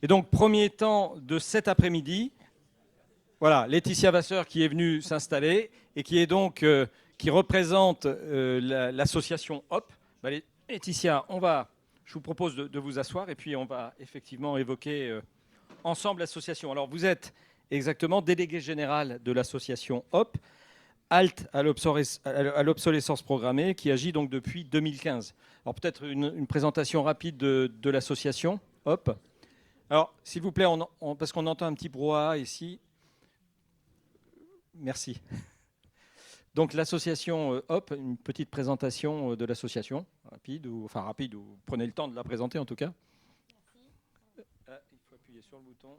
Et donc, premier temps de cet après-midi, voilà, Laetitia Vasseur qui est venue s'installer et qui est donc qui représente l'association HOP. Laetitia, je vous propose de vous asseoir et puis on va effectivement évoquer ensemble l'association. Alors, vous êtes exactement délégué général de l'association HOP, Halte à l'obsolescence programmée, qui agit donc depuis 2015. Alors, peut-être une présentation rapide de l'association HOP. Alors, s'il vous plaît, parce qu'on entend un petit brouhaha ici. Merci. Donc l'association HOP, une petite présentation de l'association, rapide, ou prenez le temps de la présenter en tout cas. Merci. Il faut appuyer sur le bouton.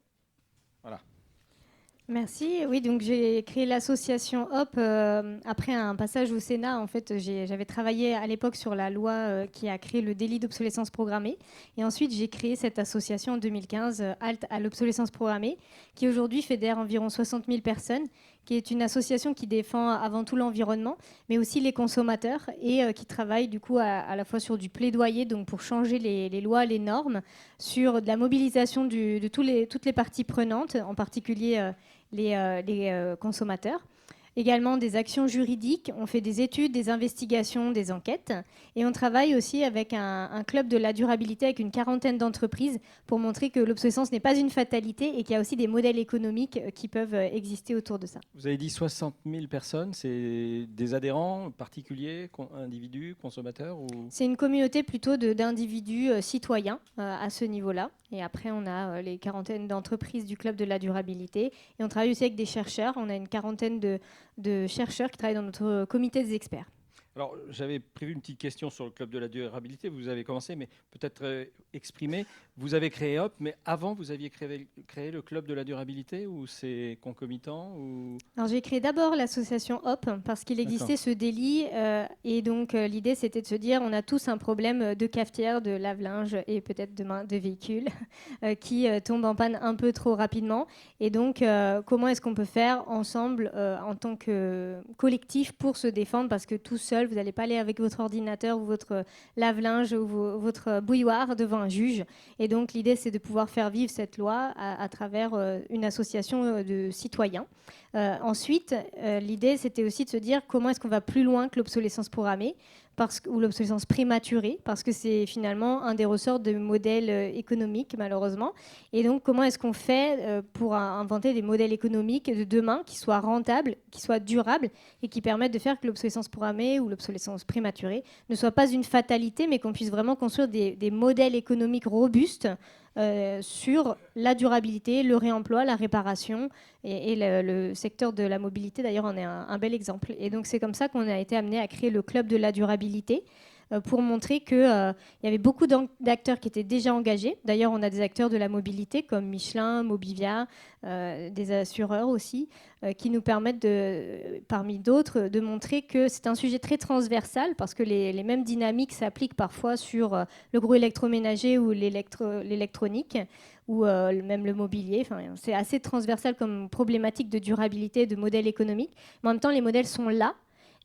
Voilà. Merci. Oui, donc j'ai créé l'association HOP après un passage au Sénat. En fait, j'avais travaillé à l'époque sur la loi qui a créé le délit d'obsolescence programmée. Et ensuite, j'ai créé cette association en 2015, Halte à l'obsolescence programmée, qui aujourd'hui fédère environ 60 000 personnes, qui est une association qui défend avant tout l'environnement, mais aussi les consommateurs et qui travaille du coup à la fois sur du plaidoyer, donc pour changer les lois, les normes, sur de la mobilisation de toutes les parties prenantes, en particulier les consommateurs. Également des actions juridiques, on fait des études, des investigations, des enquêtes. Et on travaille aussi avec un club de la durabilité avec une quarantaine d'entreprises pour montrer que l'obsolescence n'est pas une fatalité et qu'il y a aussi des modèles économiques qui peuvent exister autour de ça. Vous avez dit 60 000 personnes, c'est des adhérents particuliers, individus, consommateurs ou... C'est une communauté plutôt d'individus citoyens à ce niveau-là. Et après, on a les quarantaines d'entreprises du club de la durabilité. Et on travaille aussi avec des chercheurs. On a une quarantaine de chercheurs qui travaillent dans notre comité des experts. Alors, j'avais prévu une petite question sur le club de la durabilité. Vous avez commencé, mais peut-être exprimer. Vous avez créé HOP, mais avant, vous aviez créé le club de la durabilité ou c'est concomitant ou... Alors, j'ai créé d'abord l'association HOP parce qu'il existait ce délit. Et donc, l'idée, c'était de se dire on a tous un problème de cafetière, de lave-linge et peut-être demain de véhicules qui tombent en panne un peu trop rapidement. Et donc, comment est-ce qu'on peut faire ensemble en tant que collectif pour se défendre parce que tout seul, vous n'allez pas aller avec votre ordinateur ou votre lave-linge ou votre bouilloire devant un juge. Et donc, l'idée, c'est de pouvoir faire vivre cette loi à travers une association de citoyens. Ensuite, l'idée, c'était aussi de se dire comment est-ce qu'on va plus loin que l'obsolescence programmée ou l'obsolescence prématurée, parce que c'est finalement un des ressorts de modèles économiques, malheureusement. Et donc, comment est-ce qu'on fait pour inventer des modèles économiques de demain qui soient rentables, qui soient durables et qui permettent de faire que l'obsolescence programmée ou l'obsolescence prématurée ne soit pas une fatalité, mais qu'on puisse vraiment construire des modèles économiques robustes sur la durabilité, le réemploi, la réparation et le secteur de la mobilité d'ailleurs en est un bel exemple. Et donc c'est comme ça qu'on a été amené à créer le club de la durabilité pour montrer qu'il y avait beaucoup d'acteurs qui étaient déjà engagés. D'ailleurs, on a des acteurs de la mobilité comme Michelin, Mobivia, des assureurs aussi, qui nous permettent, parmi d'autres, de montrer que c'est un sujet très transversal parce que les mêmes dynamiques s'appliquent parfois sur le gros électroménager ou l'électronique ou même le mobilier. Enfin, c'est assez transversal comme problématique de durabilité, de modèle économique. Mais en même temps, les modèles sont là.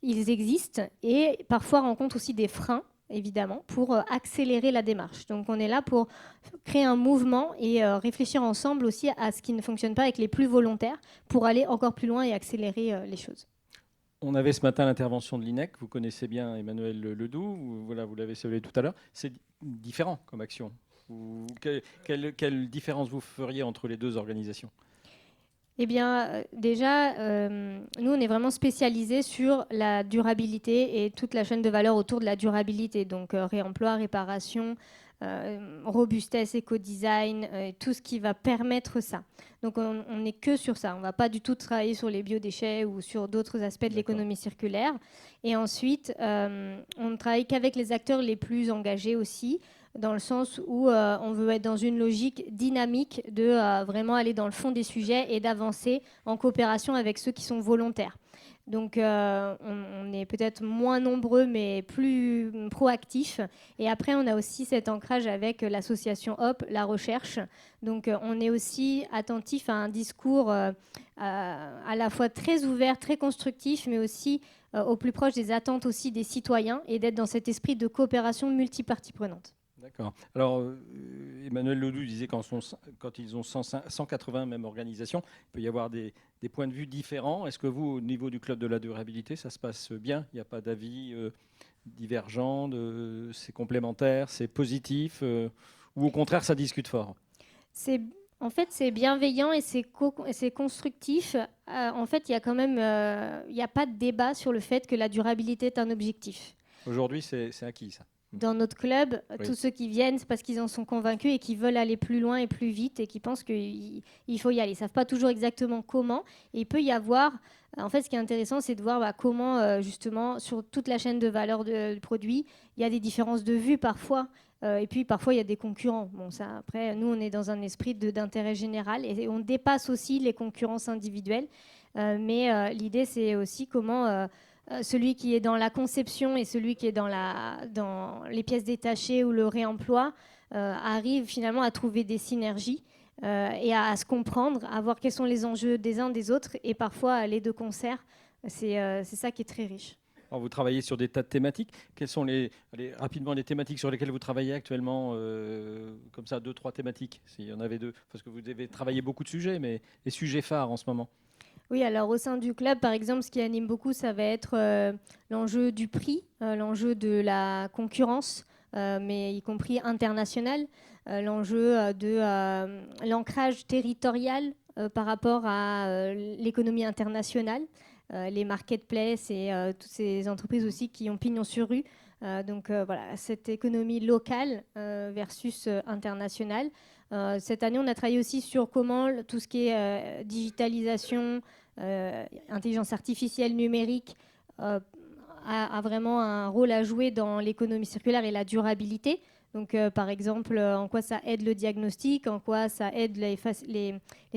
Ils existent et parfois rencontrent aussi des freins, évidemment, pour accélérer la démarche. Donc on est là pour créer un mouvement et réfléchir ensemble aussi à ce qui ne fonctionne pas avec les plus volontaires pour aller encore plus loin et accélérer les choses. On avait ce matin l'intervention de l'INEC. Vous connaissez bien Emmanuel Ledoux. Voilà, vous l'avez salué tout à l'heure. C'est différent comme action. Quelle différence vous feriez entre les deux organisations ? Eh bien, déjà, nous, on est vraiment spécialisés sur la durabilité et toute la chaîne de valeur autour de la durabilité. Donc, réemploi, réparation, robustesse, éco-design, tout ce qui va permettre ça. Donc, on n'est que sur ça. On ne va pas du tout travailler sur les biodéchets ou sur d'autres aspects de l'économie circulaire. Et ensuite, on ne travaille qu'avec les acteurs les plus engagés aussi, dans le sens où on veut être dans une logique dynamique de vraiment aller dans le fond des sujets et d'avancer en coopération avec ceux qui sont volontaires. Donc on est peut-être moins nombreux mais plus proactifs. Et après, on a aussi cet ancrage avec l'association HOP, la recherche. Donc on est aussi attentif à un discours à la fois très ouvert, très constructif, mais aussi au plus proche des attentes aussi des citoyens et d'être dans cet esprit de coopération multiparties prenantes. D'accord. Alors, Emmanuel Ledoux disait quand ils ont 180 même organisations, il peut y avoir des points de vue différents. Est-ce que vous, au niveau du club de la durabilité, ça se passe bien? Il n'y a pas d'avis divergents, c'est complémentaire, c'est positif, ou au contraire, ça discute fort? C'est, En fait, c'est bienveillant et c'est constructif. En fait, il y a quand même, il n'y a pas de débat sur le fait que la durabilité est un objectif. Aujourd'hui, c'est acquis, ça. Dans notre club, Oui. tous ceux qui viennent, c'est parce qu'ils en sont convaincus et qu'ils veulent aller plus loin et plus vite et qui pensent qu'il faut y aller. Ils ne savent pas toujours exactement comment. Et il peut y avoir, en fait, ce qui est intéressant, c'est de voir comment, justement, sur toute la chaîne de valeur du produit, il y a des différences de vue parfois. Et puis parfois, il y a des concurrents. Bon, ça, après, nous, on est dans un esprit d'intérêt général et on dépasse aussi les concurrences individuelles. Mais l'idée, c'est aussi comment celui qui est dans la conception et celui qui est dans les pièces détachées ou le réemploi arrive finalement à trouver des synergies et à se comprendre, à voir quels sont les enjeux des uns des autres et parfois les deux concerts. C'est ça qui est très riche. Alors, vous travaillez sur des tas de thématiques. Quelles sont rapidement les thématiques sur lesquelles vous travaillez actuellement? Comme ça, 2-3 thématiques, s'il y en avait deux. Parce que vous devez travailler beaucoup de sujets, mais les sujets phares en ce moment. Oui, alors au sein du club, par exemple, ce qui anime beaucoup, ça va être l'enjeu du prix, l'enjeu de la concurrence, mais y compris international, l'enjeu de l'ancrage territorial par rapport à l'économie internationale, les marketplaces et toutes ces entreprises aussi qui ont pignon sur rue. Donc voilà, cette économie locale versus internationale. Cette année, on a travaillé aussi sur comment tout ce qui est digitalisation, intelligence artificielle, numérique, a vraiment un rôle à jouer dans l'économie circulaire et la durabilité. Donc, par exemple, en quoi ça aide le diagnostic, en quoi ça aide les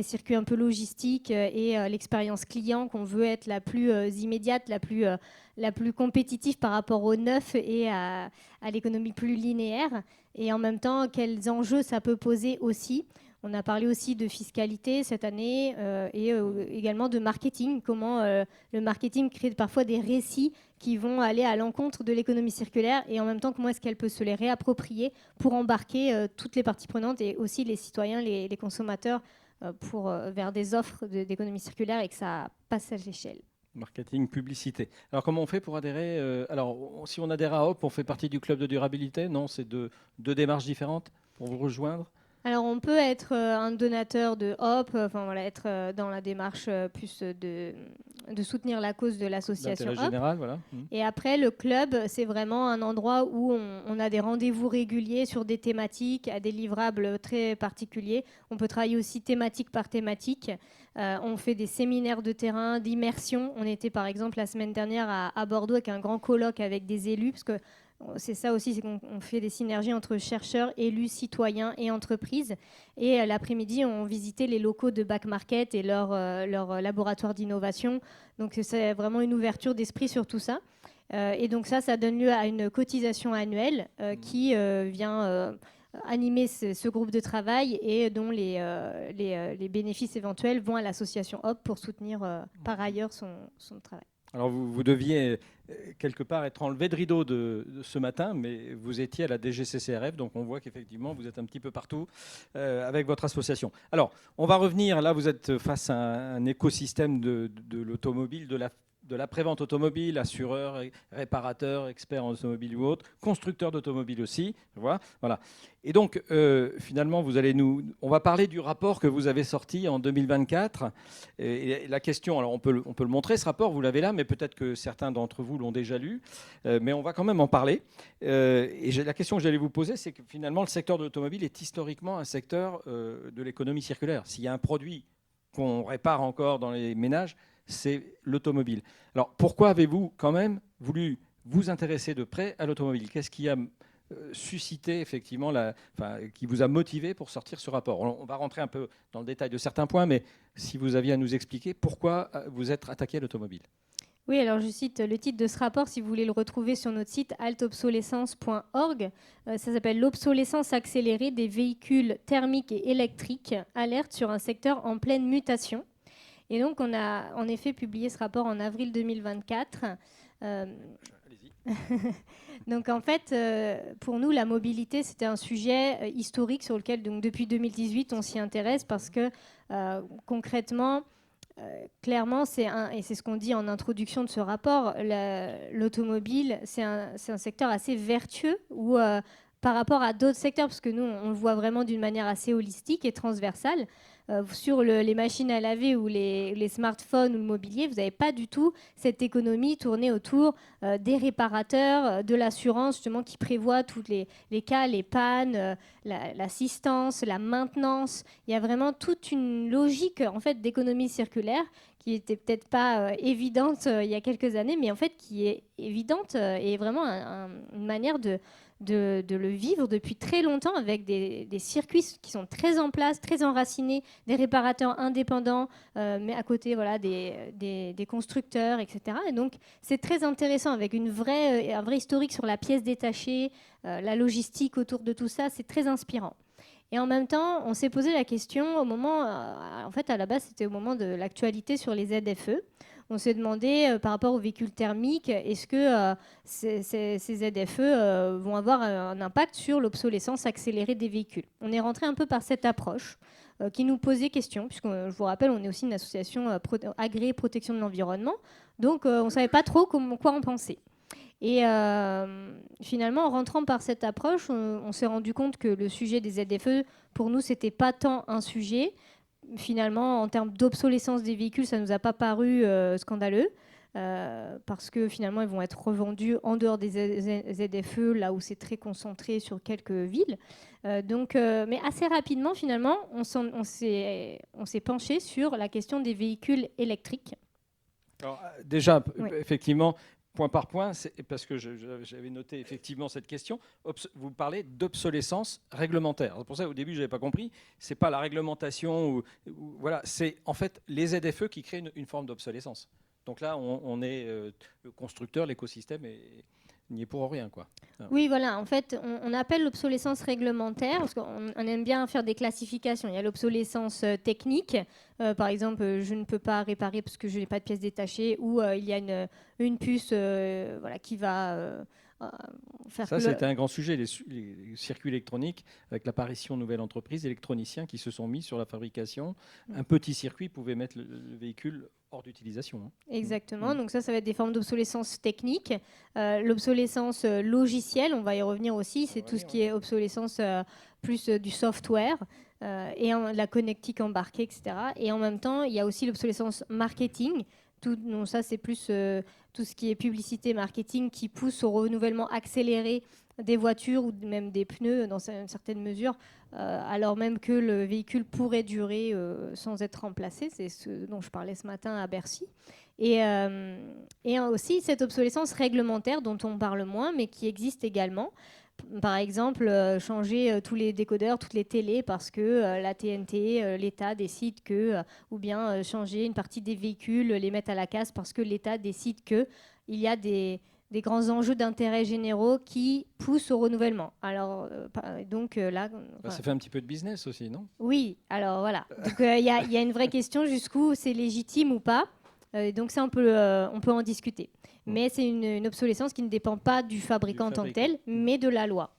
circuits un peu logistiques et l'expérience client qu'on veut être la plus immédiate, la plus compétitive par rapport au neuf et à l'économie plus linéaire. Et en même temps, quels enjeux ça peut poser aussi. On a parlé aussi de fiscalité cette année et également de marketing, comment le marketing crée parfois des récits qui vont aller à l'encontre de l'économie circulaire et en même temps comment est-ce qu'elle peut se les réapproprier pour embarquer toutes les parties prenantes et aussi les citoyens, les consommateurs vers des offres d'économie circulaire et que ça passe à l'échelle. Marketing, publicité. Alors, comment on fait pour adhérer Alors, si on adhère à Hop, on fait partie du club de durabilité? Non, c'est deux démarches différentes pour vous rejoindre? Alors, on peut être un donateur de Hop, être dans la démarche plus de soutenir la cause de l'association D'intérêt Hop. général, voilà. Et après, le club, c'est vraiment un endroit où on a des rendez-vous réguliers sur des thématiques, à des livrables très particuliers. On peut travailler aussi thématique par thématique. On fait des séminaires de terrain, d'immersion. On était par exemple la semaine dernière à Bordeaux avec un grand colloque avec des élus, parce que c'est ça aussi, c'est qu'on fait des synergies entre chercheurs, élus, citoyens et entreprises. Et l'après-midi, on visitait les locaux de Back Market et leur laboratoire d'innovation. Donc c'est vraiment une ouverture d'esprit sur tout ça. Et donc ça donne lieu à une cotisation annuelle qui vient animer ce groupe de travail et dont les bénéfices éventuels vont à l'association Hop pour soutenir par ailleurs son travail. Alors, vous deviez quelque part être enlevé de rideau de ce matin, mais vous étiez à la DGCCRF, donc on voit qu'effectivement, vous êtes un petit peu partout avec votre association. Alors, on va revenir, là, vous êtes face à un écosystème de l'automobile, de la prévente automobile, assureurs, réparateurs, experts en automobile ou autres, constructeurs d'automobiles aussi. Voilà. Et donc, finalement, on va parler du rapport que vous avez sorti en 2024. Et la question, alors on peut le montrer, ce rapport, vous l'avez là, mais peut-être que certains d'entre vous l'ont déjà lu. Mais on va quand même en parler. Et la question que j'allais vous poser, c'est que finalement, le secteur de l'automobile est historiquement un secteur de l'économie circulaire. S'il y a un produit qu'on répare encore dans les ménages, c'est l'automobile. Alors, pourquoi avez-vous quand même voulu vous intéresser de près à l'automobile? Qu'est-ce qui a suscité effectivement, qui vous a motivé pour sortir ce rapport? On va rentrer un peu dans le détail de certains points, mais si vous aviez à nous expliquer pourquoi vous êtes attaqué à l'automobile. Oui, alors je cite le titre de ce rapport, si vous voulez le retrouver sur notre site altobsolescence.org. Ça s'appelle « L'obsolescence accélérée des véhicules thermiques et électriques, alerte sur un secteur en pleine mutation ». Et donc, on a en effet publié ce rapport en avril 2024. Donc en fait, pour nous, la mobilité, c'était un sujet historique sur lequel, donc, depuis 2018, on s'y intéresse parce que concrètement, clairement, et c'est ce qu'on dit en introduction de ce rapport, l'automobile, c'est un secteur assez vertueux où, par rapport à d'autres secteurs, parce que nous, on le voit vraiment d'une manière assez holistique et transversale, sur les machines à laver ou les smartphones ou le mobilier, vous n'avez pas du tout cette économie tournée autour des réparateurs, de l'assurance justement qui prévoit tous les cas, les pannes, l'assistance, la maintenance. Il y a vraiment toute une logique en fait d'économie circulaire qui était peut-être pas évidente il y a quelques années, mais en fait qui est évidente et vraiment une manière de le vivre depuis très longtemps avec des circuits qui sont très en place, très enracinés, des réparateurs indépendants, mais à côté voilà, des constructeurs, etc. Et donc c'est très intéressant avec un vrai historique sur la pièce détachée, la logistique autour de tout ça, c'est très inspirant. Et en même temps, on s'est posé la question au moment, en fait à la base c'était au moment de l'actualité sur les ZFE. On s'est demandé par rapport aux véhicules thermiques, est-ce que ces ZFE vont avoir un impact sur l'obsolescence accélérée des véhicules. On est rentré un peu par cette approche qui nous posait question, puisque je vous rappelle, on est aussi une association agréée protection de l'environnement, donc on ne savait pas trop quoi en penser. Et finalement, en rentrant par cette approche, on s'est rendu compte que le sujet des ZFE, pour nous, c'était pas tant un sujet. Finalement, en termes d'obsolescence des véhicules, ça ne nous a pas paru scandaleux. Parce que finalement, ils vont être revendus en dehors des ZFE, là où c'est très concentré sur quelques villes. Mais assez rapidement, finalement, on s'est penché sur la question des véhicules électriques. Alors, déjà, Oui. effectivement, point par point, parce que j'avais noté effectivement cette question, vous parlez d'obsolescence réglementaire. C'est pour ça qu'au début, je n'avais pas compris. Ce n'est pas la réglementation, voilà, c'est en fait les ZFE qui créent une forme d'obsolescence. Donc là, on est le constructeur, l'écosystème, et n'y est pour rien, quoi. Oui, voilà. En fait, on appelle l'obsolescence réglementaire parce qu'on aime bien faire des classifications. Il y a l'obsolescence technique. Par exemple, je ne peux pas réparer parce que je n'ai pas de pièces détachées, ou il y a une puce voilà, qui va faire Ça, que c'était un grand sujet, les circuits électroniques, avec l'apparition de nouvelles entreprises, électroniciens qui se sont mis sur la fabrication. Un petit circuit pouvait mettre le véhicule hors d'utilisation. Hein. Exactement, donc ça va être des formes d'obsolescence technique. L'obsolescence logicielle, on va y revenir aussi, c'est tout ce qui est obsolescence plus du software et la connectique embarquée, etc. Et en même temps, il y a aussi l'obsolescence marketing. Donc ça, c'est plus tout ce qui est publicité, marketing, qui pousse au renouvellement accéléré des voitures ou même des pneus dans une certaine mesure, alors même que le véhicule pourrait durer sans être remplacé. C'est ce dont je parlais ce matin à Bercy. Et aussi cette obsolescence réglementaire dont on parle moins, mais qui existe également. Par exemple, changer tous les décodeurs, toutes les télés parce que la TNT, l'État décide que, ou bien changer une partie des véhicules, les mettre à la casse parce que l'État décide qu'il y a des grands enjeux d'intérêt généraux qui poussent au renouvellement. Alors, là... Ça fait un petit peu de business aussi, non ? Oui, alors voilà. Donc il y a une vraie question jusqu'où c'est légitime ou pas. Donc ça, on peut en discuter. Mais c'est une obsolescence qui ne dépend pas du fabricant en tant que tel, mais de la loi.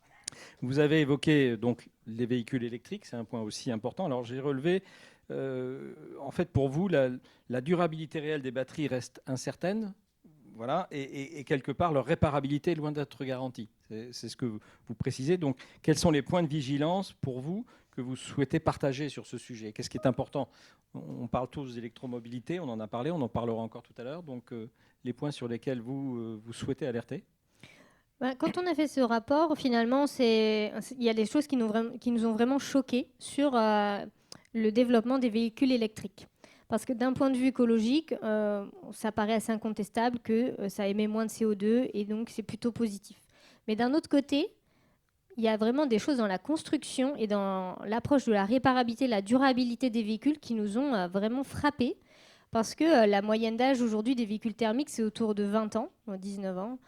Vous avez évoqué donc les véhicules électriques, c'est un point aussi important. Alors j'ai relevé, en fait pour vous, la durabilité réelle des batteries reste incertaine, voilà, et quelque part leur réparabilité est loin d'être garantie. C'est ce que vous précisez. Donc quels sont les points de vigilance pour vous que vous souhaitez partager sur ce sujet ? Qu'est-ce qui est important ? On parle tous d'électromobilité, on en a parlé, on en parlera encore tout à l'heure. Donc les points sur lesquels vous souhaitez alerter ? Quand on a fait ce rapport, finalement, il y a des choses qui nous ont vraiment choqués sur le développement des véhicules électriques. Parce que d'un point de vue écologique, ça paraît assez incontestable que ça émet moins de CO2 et donc c'est plutôt positif. Mais d'un autre côté, il y a vraiment des choses dans la construction et dans l'approche de la réparabilité, la durabilité des véhicules qui nous ont vraiment frappés. Parce que la moyenne d'âge aujourd'hui des véhicules thermiques, c'est autour de 20 ans, 19 ans.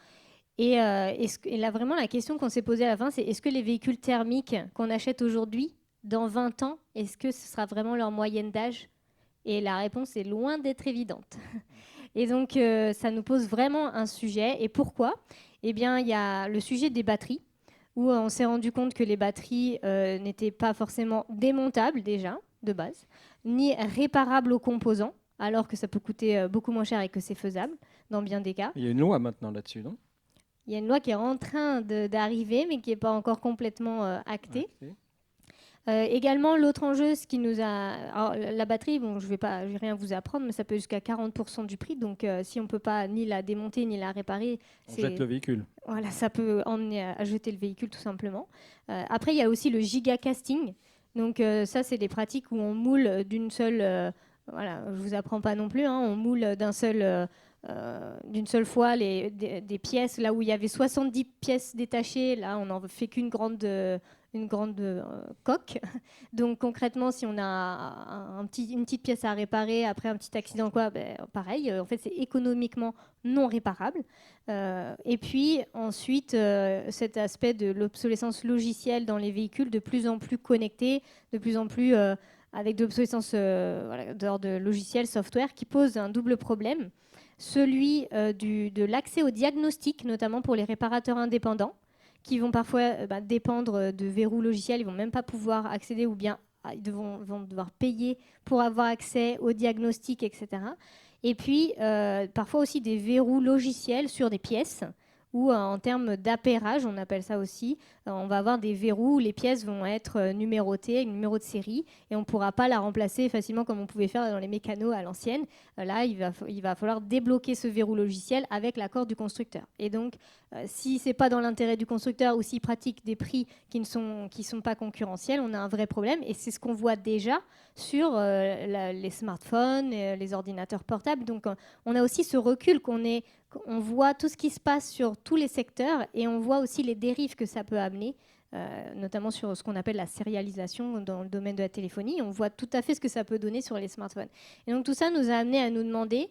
Et là, vraiment, la question qu'on s'est posée à la fin, c'est est-ce que les véhicules thermiques qu'on achète aujourd'hui, dans 20 ans, est-ce que ce sera vraiment leur moyenne d'âge ? Et la réponse est loin d'être évidente. Et donc, ça nous pose vraiment un sujet. Et pourquoi ? Eh bien, il y a le sujet des batteries, où on s'est rendu compte que les batteries n'étaient pas forcément démontables déjà, de base, ni réparables aux composants, alors que ça peut coûter beaucoup moins cher et que c'est faisable dans bien des cas. Il y a une loi maintenant là-dessus, non? Il y a une loi qui est en train d'arriver, mais qui n'est pas encore complètement actée. Okay. Également, l'autre enjeu, ce qui nous a... Alors, la batterie, bon, je vais rien vous apprendre, mais ça peut jusqu'à 40% du prix. Donc, si on ne peut pas ni la démonter, ni la réparer... On jette le véhicule. Voilà, ça peut emmener à jeter le véhicule, tout simplement. Après, il y a aussi le gigacasting. Donc, ça, c'est des pratiques où on moule d'une seule... voilà, je ne vous apprends pas non plus. Hein, on moule d'une seule fois des pièces. Là où il y avait 70 pièces détachées, là, on n'en fait qu'une grande... une grande coque. Donc concrètement, si on a une petite pièce à réparer après un petit accident, quoi, pareil, en fait, c'est économiquement non réparable. Et puis ensuite, cet aspect de l'obsolescence logicielle dans les véhicules de plus en plus connectés, de plus en plus avec de l'obsolescence d'ordre logiciel, software, qui pose un double problème. Celui de l'accès au diagnostic, notamment pour les réparateurs indépendants, qui vont parfois dépendre de verrous logiciels, ils ne vont même pas pouvoir accéder ou bien ils vont devoir payer pour avoir accès au diagnostic, etc. Et puis, parfois aussi des verrous logiciels sur des pièces ou en termes d'appairage, on appelle ça aussi, on va avoir des verrous où les pièces vont être numérotées, un numéro de série, et on ne pourra pas la remplacer facilement comme on pouvait faire dans les mécanos à l'ancienne. Là, il va falloir débloquer ce verrou logiciel avec l'accord du constructeur. Et donc, si ce n'est pas dans l'intérêt du constructeur ou s'il pratique des prix qui ne sont pas concurrentiels, on a un vrai problème. Et c'est ce qu'on voit déjà sur les smartphones, les ordinateurs portables. Donc, on a aussi ce recul on voit tout ce qui se passe sur tous les secteurs et on voit aussi les dérives que ça peut amener, notamment sur ce qu'on appelle la sérialisation dans le domaine de la téléphonie. On voit tout à fait ce que ça peut donner sur les smartphones. Et donc tout ça nous a amené à nous demander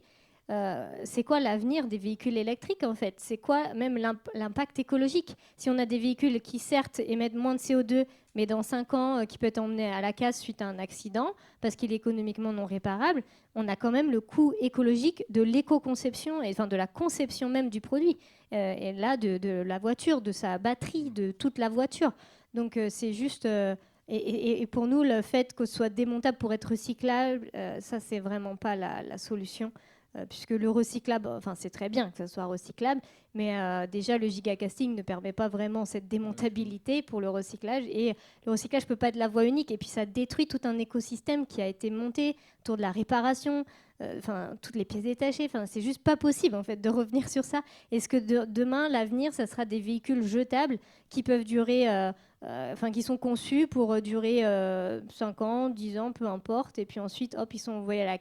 c'est quoi l'avenir des véhicules électriques en fait? C'est quoi même l'impact écologique? Si on a des véhicules qui certes émettent moins de CO2, mais dans 5 ans qui peut être emmené à la casse suite à un accident, parce qu'il est économiquement non réparable, on a quand même le coût écologique de l'éco-conception, enfin de la conception même du produit, et là de la voiture, de sa batterie, de toute la voiture. Donc c'est juste... Et pour nous, le fait que ce soit démontable pour être recyclable, ça, c'est vraiment pas la solution. Puisque le recyclable, enfin c'est très bien que ça soit recyclable, mais déjà le gigacasting ne permet pas vraiment cette démontabilité pour le recyclage, et le recyclage ne peut pas être la voie unique, et puis ça détruit tout un écosystème qui a été monté autour de la réparation, toutes les pièces détachées, c'est juste pas possible en fait de revenir sur ça. Est-ce que demain, l'avenir, ça sera des véhicules jetables qui peuvent durer... qui sont conçus pour durer 5 ans, 10 ans, peu importe. Et puis ensuite, hop, ils sont envoyés à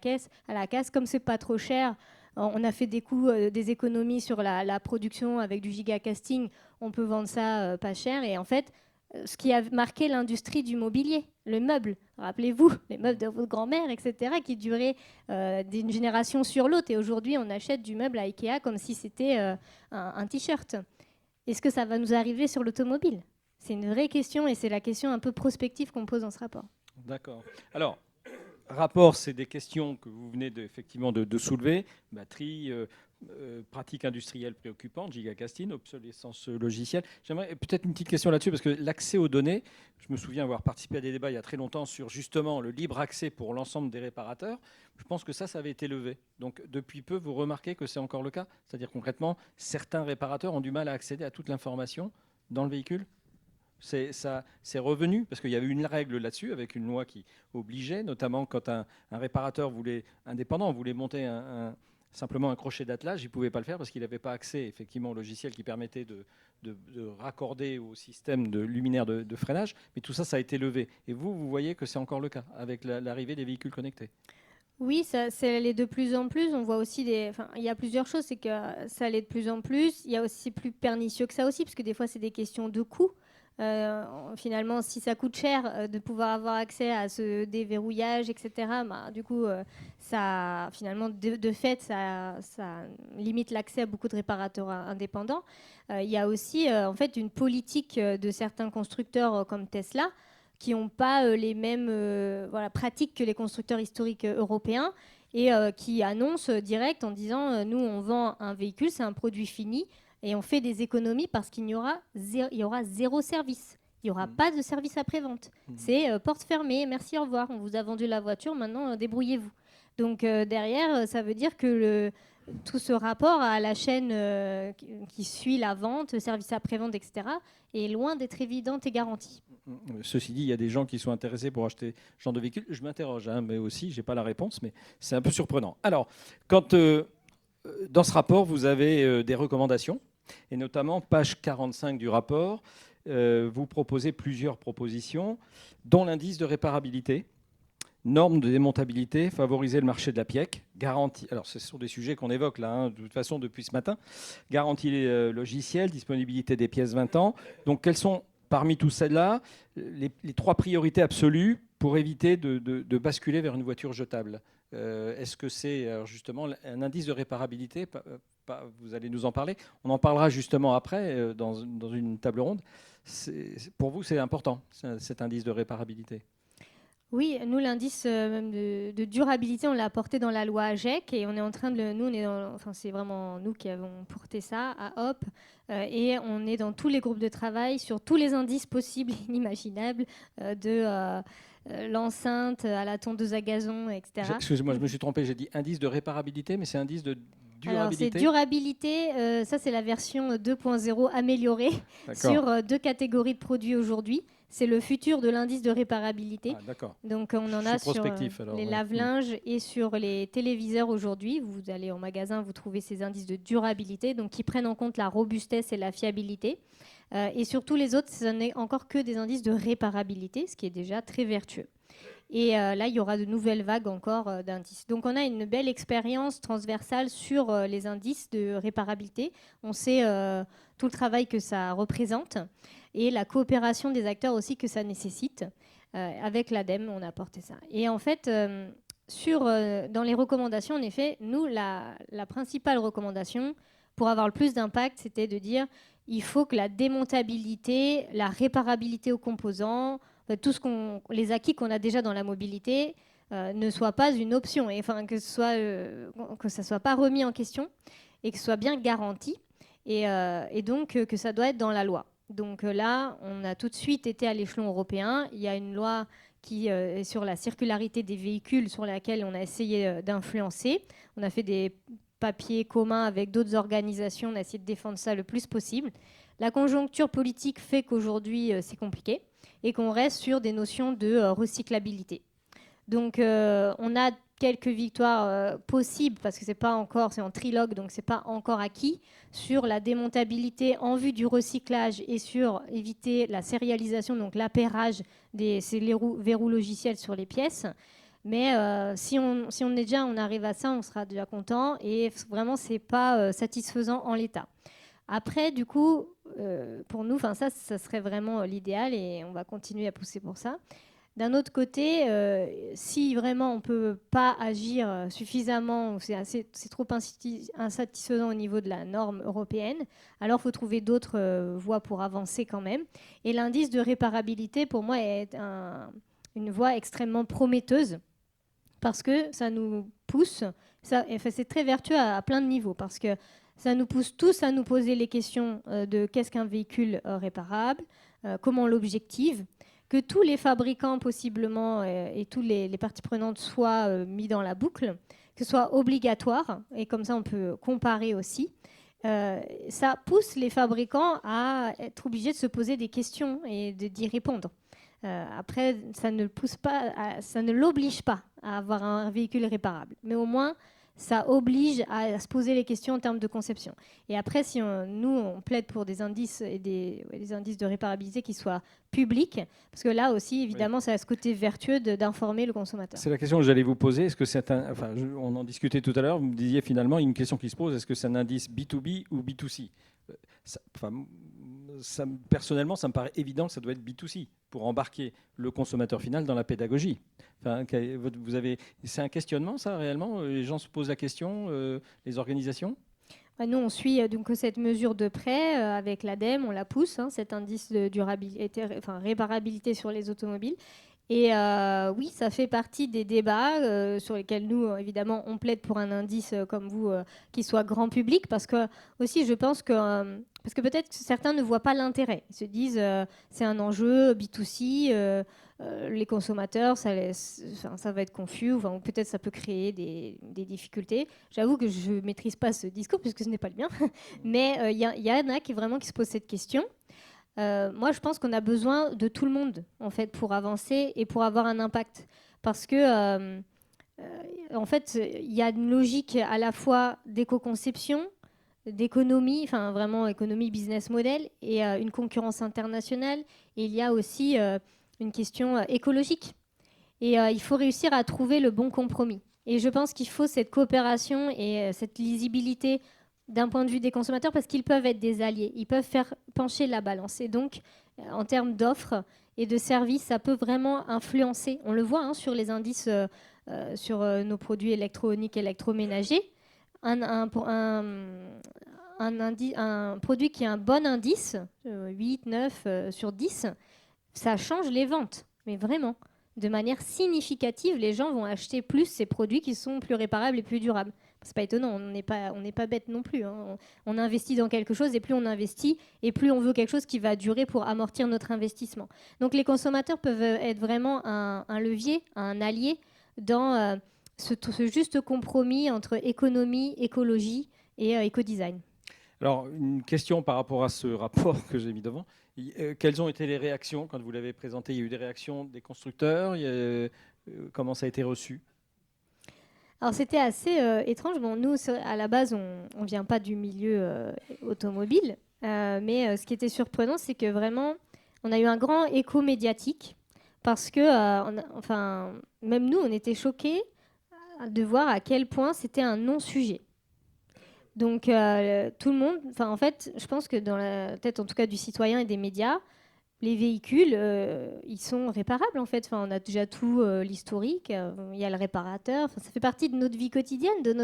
la casse. Comme c'est pas trop cher, on a fait des économies sur la production avec du gigacasting. On peut vendre ça pas cher. Et en fait, ce qui a marqué l'industrie du mobilier, le meuble. Rappelez-vous, les meubles de votre grand-mère, etc., qui duraient d'une génération sur l'autre. Et aujourd'hui, on achète du meuble à Ikea comme si c'était un t-shirt. Est-ce que ça va nous arriver sur l'automobile ? C'est une vraie question et c'est la question un peu prospective qu'on pose dans ce rapport. D'accord. Alors, rapport, c'est des questions que vous venez effectivement de soulever. Batterie, pratiques industrielles préoccupantes, gigacasting, obsolescence logicielle. J'aimerais peut-être une petite question là-dessus, parce que l'accès aux données, je me souviens avoir participé à des débats il y a très longtemps sur justement le libre accès pour l'ensemble des réparateurs. Je pense que ça avait été levé. Donc depuis peu, vous remarquez que c'est encore le cas? C'est-à-dire concrètement, certains réparateurs ont du mal à accéder à toute l'information dans le véhicule? C'est revenu, parce qu'il y avait une règle là-dessus, avec une loi qui obligeait, notamment quand un réparateur indépendant voulait monter simplement un crochet d'attelage, il ne pouvait pas le faire parce qu'il n'avait pas accès effectivement au logiciel qui permettait de raccorder au système de luminaire de freinage. Mais tout ça, ça a été levé. Et vous voyez que c'est encore le cas avec l'arrivée des véhicules connectés. Oui, ça allé de plus en plus. On voit aussi il y a plusieurs choses, c'est que ça allait de plus en plus. Il y a aussi plus pernicieux que ça aussi, parce que des fois, c'est des questions de coût. Finalement, si ça coûte cher de pouvoir avoir accès à ce déverrouillage, etc., du coup, ça, finalement, de fait, ça limite l'accès à beaucoup de réparateurs indépendants. Il y a aussi, en fait, une politique de certains constructeurs comme Tesla qui n'ont pas les mêmes pratiques que les constructeurs historiques européens et qui annoncent direct en disant nous, on vend un véhicule, c'est un produit fini. Et on fait des économies parce qu'il y aura zéro service. Il n'y aura pas de service après-vente. C'est porte fermée, merci, au revoir. On vous a vendu la voiture, maintenant débrouillez-vous. Donc derrière, ça veut dire que tout ce rapport à la chaîne qui suit la vente, le service après-vente, etc., est loin d'être évidente et garantie. Ceci dit, il y a des gens qui sont intéressés pour acheter ce genre de véhicule. Je m'interroge, mais aussi, je n'ai pas la réponse, mais c'est un peu surprenant. Alors, quand dans ce rapport, vous avez des recommandations, et notamment page 45 du rapport, vous proposez plusieurs propositions, dont l'indice de réparabilité, normes de démontabilité, favoriser le marché de la pièce, garantie. Alors, ce sont des sujets qu'on évoque là, de toute façon, depuis ce matin. Garantie logicielle, disponibilité des pièces 20 ans. Donc, quelles sont, parmi tout celles-là, les 3 priorités absolues pour éviter de basculer vers une voiture jetable? Est-ce que c'est justement un indice de réparabilité? Vous allez nous en parler. On en parlera justement après dans une table ronde. Pour vous, c'est important, cet indice de réparabilité? Oui, nous, l'indice de durabilité, on l'a apporté dans la loi AGEC et on est en train de c'est vraiment nous qui avons porté ça à HOP et on est dans tous les groupes de travail sur tous les indices possibles et inimaginables de l'enceinte à la tondeuse à gazon, etc. Excusez-moi, je me suis trompé, j'ai dit indice de réparabilité, mais c'est indice de durabilité. Alors, c'est durabilité, ça c'est la version 2.0 améliorée sur 2 catégories de produits aujourd'hui. C'est le futur de l'indice de réparabilité. Donc on en a sur les lave-linges et sur les téléviseurs aujourd'hui. Vous allez en magasin, vous trouvez ces indices de durabilité, donc qui prennent en compte la robustesse et la fiabilité. Et sur tous les autres, ce n'est encore que des indices de réparabilité, ce qui est déjà très vertueux. Et là, il y aura de nouvelles vagues encore d'indices. Donc on a une belle expérience transversale sur les indices de réparabilité. On sait tout le travail que ça représente et la coopération des acteurs aussi que ça nécessite. Avec l'ADEME, on a apporté ça. Et en fait, dans les recommandations, en effet, nous, la principale recommandation pour avoir le plus d'impact, c'était de dire il faut que la démontabilité, la réparabilité aux composants, les acquis qu'on a déjà dans la mobilité ne soient pas une option, et enfin que ça ne soit pas remis en question et que ce soit bien garanti, et donc que ça doit être dans la loi. Donc là, on a tout de suite été à l'échelon européen. Il y a une loi qui est sur la circularité des véhicules sur laquelle on a essayé d'influencer. On a fait des papiers communs avec d'autres organisations. On a essayé de défendre ça le plus possible. La conjoncture politique fait qu'aujourd'hui, c'est compliqué et qu'on reste sur des notions de recyclabilité. Donc, on a quelques victoires possibles parce que c'est en trilogue, donc c'est pas encore acquis sur la démontabilité en vue du recyclage et sur éviter la sérialisation, donc l'appairage des verrous logiciels sur les pièces. Mais si on arrive à ça, on sera déjà content et vraiment c'est pas satisfaisant en l'état. Après, du coup, pour nous, ça serait vraiment l'idéal et on va continuer à pousser pour ça. D'un autre côté, si vraiment on ne peut pas agir suffisamment, c'est trop insatisfaisant au niveau de la norme européenne, alors il faut trouver d'autres voies pour avancer quand même. Et l'indice de réparabilité, pour moi, est une voie extrêmement prometteuse parce que ça nous pousse, c'est très vertueux à plein de niveaux, parce que ça nous pousse tous à nous poser les questions de qu'est-ce qu'un véhicule réparable, comment on l'objective, que tous les fabricants possiblement et toutes les parties prenantes soient mis dans la boucle, que ce soit obligatoire, et comme ça on peut comparer aussi. Ça pousse les fabricants à être obligés de se poser des questions et d'y répondre. Après, ça ne l'oblige pas à avoir un véhicule réparable, mais au moins ça oblige à se poser les questions en termes de conception. Et après, si on plaide pour des indices et des indices de réparabilité qui soient publics, parce que là aussi, évidemment, ça a ce côté vertueux d'informer le consommateur. C'est la question que j'allais vous poser. Est-ce que on en discutait tout à l'heure, vous me disiez finalement, une question qui se pose, est-ce que c'est un indice B2B ou B2C? Personnellement, ça me paraît évident que ça doit être B2C pour embarquer le consommateur final dans la pédagogie. C'est un questionnement, ça, réellement? Les gens se posent la question, les organisations? Nous, on suit donc cette mesure de près avec l'ADEME, on la pousse, cet indice de durabilité, réparabilité sur les automobiles. Et oui, ça fait partie des débats sur lesquels nous, évidemment, on plaide pour un indice comme vous qui soit grand public, parce que aussi, je pense que parce que peut-être que certains ne voient pas l'intérêt. Ils se disent c'est un enjeu B2C, les consommateurs, ça va être confus, ou peut-être ça peut créer des difficultés. J'avoue que je ne maîtrise pas ce discours puisque ce n'est pas le mien, mais il y en a qui vraiment qui se posent cette question. Moi, je pense qu'on a besoin de tout le monde en fait pour avancer et pour avoir un impact, parce que en fait, il y a une logique à la fois d'éco-conception, d'économie, enfin vraiment économie business model, et une concurrence internationale. Et il y a aussi une question écologique. Et il faut réussir à trouver le bon compromis. Et je pense qu'il faut cette coopération et cette lisibilité d'un point de vue des consommateurs, parce qu'ils peuvent être des alliés, ils peuvent faire pencher la balance. Et donc, en termes d'offres et de services, ça peut vraiment influencer. On le voit sur les indices sur nos produits électroniques, électroménagers. Un produit qui a un bon indice, 8, 9 sur 10, ça change les ventes, mais vraiment. De manière significative, les gens vont acheter plus ces produits qui sont plus réparables et plus durables. C'est pas étonnant, on n'est pas bête non plus. On investit dans quelque chose, et plus on investit, et plus on veut quelque chose qui va durer pour amortir notre investissement. Donc les consommateurs peuvent être vraiment un levier, un allié dans ce juste compromis entre économie, écologie et éco-design. Alors, une question par rapport à ce rapport que j'ai mis devant. Quelles ont été les réactions quand vous l'avez présenté? Il y a eu des réactions des constructeurs? Comment ça a été reçu? Alors c'était assez étrange. Bon, nous, à la base, on ne vient pas du milieu automobile, mais ce qui était surprenant, c'est que vraiment, on a eu un grand écho médiatique, parce que, même nous, on était choqués de voir à quel point c'était un non-sujet. Donc tout le monde, en fait, je pense que dans la tête, en tout cas du citoyen et des médias, les véhicules, ils sont réparables en fait. On a déjà tout l'historique. Il y a le réparateur. Ça fait partie de notre vie quotidienne, de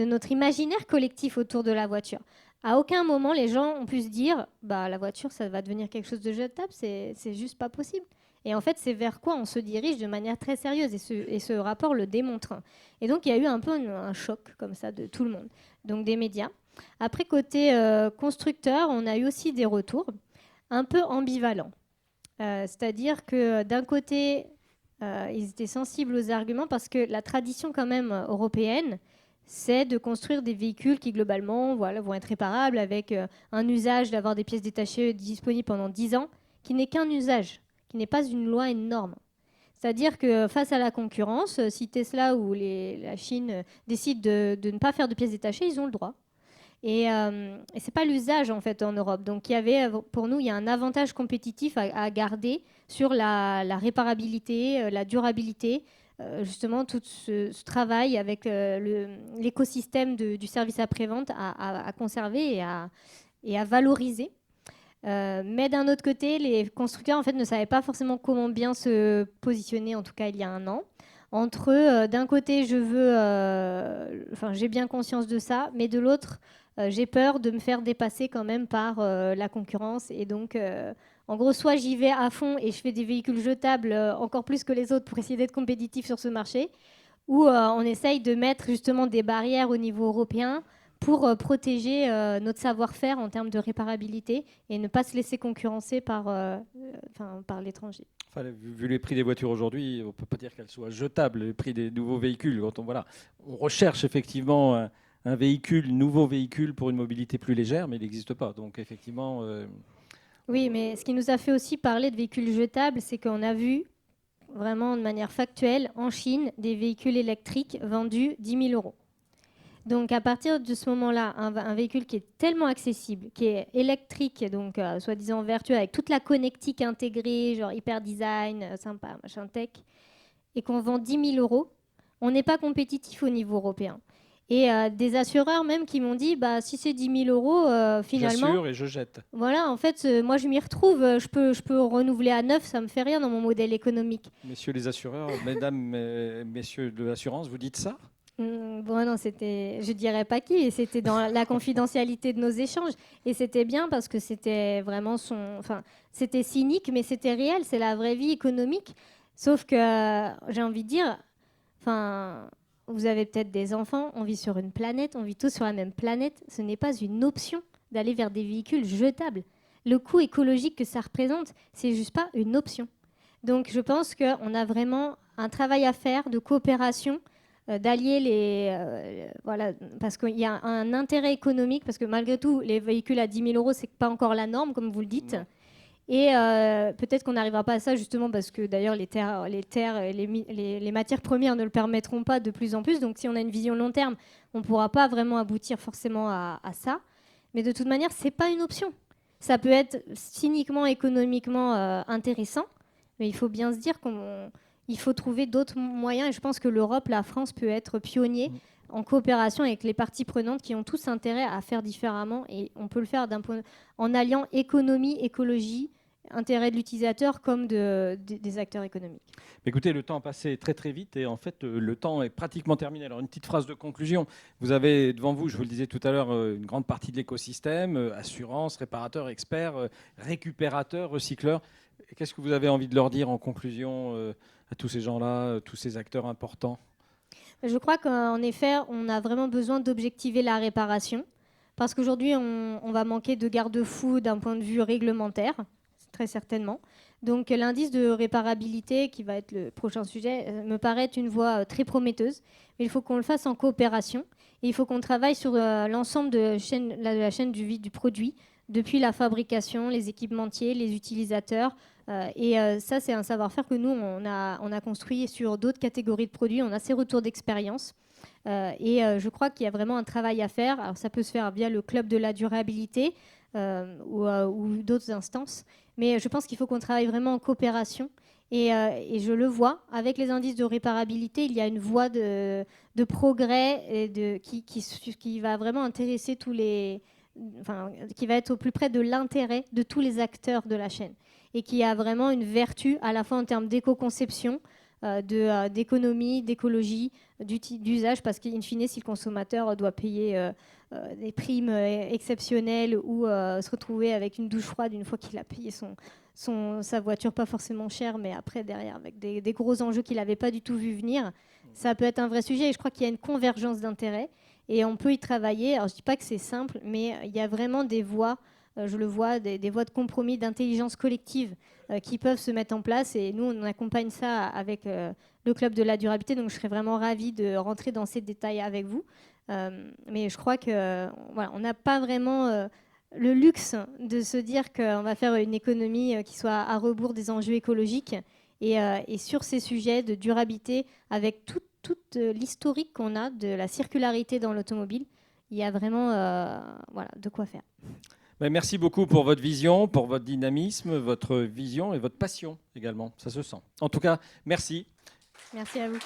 notre imaginaire collectif autour de la voiture. À aucun moment, les gens ont pu se dire, bah la voiture, ça va devenir quelque chose de jetable. C'est juste pas possible. Et en fait, c'est vers quoi on se dirige de manière très sérieuse. Et ce rapport le démontre. Et donc, il y a eu un peu un choc comme ça de tout le monde. Donc, des médias. Après, côté constructeur, on a eu aussi des retours un peu ambivalents. C'est-à-dire que d'un côté, ils étaient sensibles aux arguments, parce que la tradition quand même européenne, c'est de construire des véhicules qui globalement vont être réparables, avec un usage d'avoir des pièces détachées disponibles pendant 10 ans, qui n'est qu'un usage, qui n'est pas une loi, une norme. C'est-à-dire que face à la concurrence, si Tesla ou la Chine décident de ne pas faire de pièces détachées, ils ont le droit. Et c'est pas l'usage en fait en Europe. Donc pour nous, il y a un avantage compétitif à garder sur la réparabilité, la durabilité, justement tout ce travail avec l'écosystème du service après-vente à conserver et à valoriser. Mais d'un autre côté, les constructeurs en fait ne savaient pas forcément comment bien se positionner, en tout cas il y a un an. Entre d'un côté, j'ai bien conscience de ça, mais de l'autre, j'ai peur de me faire dépasser quand même par la concurrence. Et donc, en gros, soit j'y vais à fond et je fais des véhicules jetables encore plus que les autres pour essayer d'être compétitif sur ce marché, ou on essaye de mettre justement des barrières au niveau européen pour protéger notre savoir-faire en termes de réparabilité et ne pas se laisser concurrencer par l'étranger. Enfin, vu les prix des voitures aujourd'hui, on ne peut pas dire qu'elles soient jetables, les prix des nouveaux véhicules. Quand on recherche effectivement un nouveau véhicule pour une mobilité plus légère, mais il n'existe pas. Donc effectivement... Oui, mais ce qui nous a fait aussi parler de véhicules jetables, c'est qu'on a vu vraiment de manière factuelle en Chine des véhicules électriques vendus 10 000 euros. Donc à partir de ce moment-là, un véhicule qui est tellement accessible, qui est électrique, donc soi-disant vertueux, avec toute la connectique intégrée, genre hyper design, sympa, machin tech, et qu'on vend 10 000 euros, on n'est pas compétitif au niveau européen. Et des assureurs même qui m'ont dit, bah, si c'est 10 000 euros, finalement... J'assure et je jette. Voilà, en fait, moi je m'y retrouve, je peux renouveler à neuf, ça ne me fait rien dans mon modèle économique. Messieurs les assureurs, mesdames, messieurs de l'assurance, vous dites ça ? Bon, non, je dirais pas qui, et c'était dans la confidentialité de nos échanges. Et c'était bien parce que c'était vraiment c'était cynique, mais c'était réel, c'est la vraie vie économique. Sauf que j'ai envie de dire, vous avez peut-être des enfants, on vit sur une planète, on vit tous sur la même planète. Ce n'est pas une option d'aller vers des véhicules jetables. Le coût écologique que ça représente, c'est juste pas une option. Donc je pense qu'on a vraiment un travail à faire de coopération, d'allier voilà, parce qu'il y a un intérêt économique, parce que malgré tout, les véhicules à 10 000 €, c'est pas encore la norme, comme vous le dites. Non. Et peut-être qu'on n'arrivera pas à ça justement parce que d'ailleurs les terres et les matières premières ne le permettront pas de plus en plus. Donc si on a une vision long terme, on ne pourra pas vraiment aboutir forcément à ça. Mais de toute manière, ce n'est pas une option. Ça peut être cyniquement, économiquement intéressant, mais il faut bien se dire qu'il faut trouver d'autres moyens. Et je pense que l'Europe, la France peut être pionnier en coopération avec les parties prenantes qui ont tous intérêt à faire différemment. Et on peut le faire en alliant économie, écologie, intérêt de l'utilisateur comme des acteurs économiques. Écoutez, le temps a passé très très vite et en fait le temps est pratiquement terminé. Alors une petite phrase de conclusion. Vous avez devant vous, je vous le disais tout à l'heure, une grande partie de l'écosystème, assurance, réparateur, expert, récupérateur, recycleur. Qu'est-ce que vous avez envie de leur dire en conclusion à tous ces gens-là, tous ces acteurs importants? Je crois qu'en effet, on a vraiment besoin d'objectiver la réparation parce qu'aujourd'hui, on va manquer de garde-fous d'un point de vue réglementaire. Très certainement. Donc l'indice de réparabilité, qui va être le prochain sujet, me paraît être une voie très prometteuse. Mais il faut qu'on le fasse en coopération. Et il faut qu'on travaille sur l'ensemble de la chaîne du vie du produit, depuis la fabrication, les équipementiers, les utilisateurs. Ça, c'est un savoir-faire que nous, on a construit sur d'autres catégories de produits. On a ces retours d'expérience. Je crois qu'il y a vraiment un travail à faire. Alors, ça peut se faire via le club de la durabilité ou d'autres instances. Mais je pense qu'il faut qu'on travaille vraiment en coopération. Et je le vois, avec les indices de réparabilité, il y a une voie de progrès et qui va vraiment intéresser qui va être au plus près de l'intérêt de tous les acteurs de la chaîne. Et qui a vraiment une vertu à la fois en termes d'éco-conception, d'économie, d'écologie, d'usage, parce qu'in fine, si le consommateur doit payer des primes exceptionnelles ou se retrouver avec une douche froide une fois qu'il a payé sa voiture, pas forcément chère, mais après, derrière, avec des gros enjeux qu'il n'avait pas du tout vu venir, ça peut être un vrai sujet. Et je crois qu'il y a une convergence d'intérêts et on peut y travailler. Alors, je ne dis pas que c'est simple, mais il y a vraiment des voies, je le vois, des voies de compromis, d'intelligence collective qui peuvent se mettre en place. Et nous, on accompagne ça avec le Club de la durabilité. Donc, je serais vraiment ravie de rentrer dans ces détails avec vous. Mais je crois qu'on n'a pas vraiment le luxe de se dire qu'on va faire une économie qui soit à rebours des enjeux écologiques. Et sur ces sujets de durabilité, avec toute l'historique qu'on a de la circularité dans l'automobile, il y a vraiment de quoi faire. Merci beaucoup pour votre vision, pour votre dynamisme, votre vision et votre passion également. Ça se sent. En tout cas, merci. Merci à vous.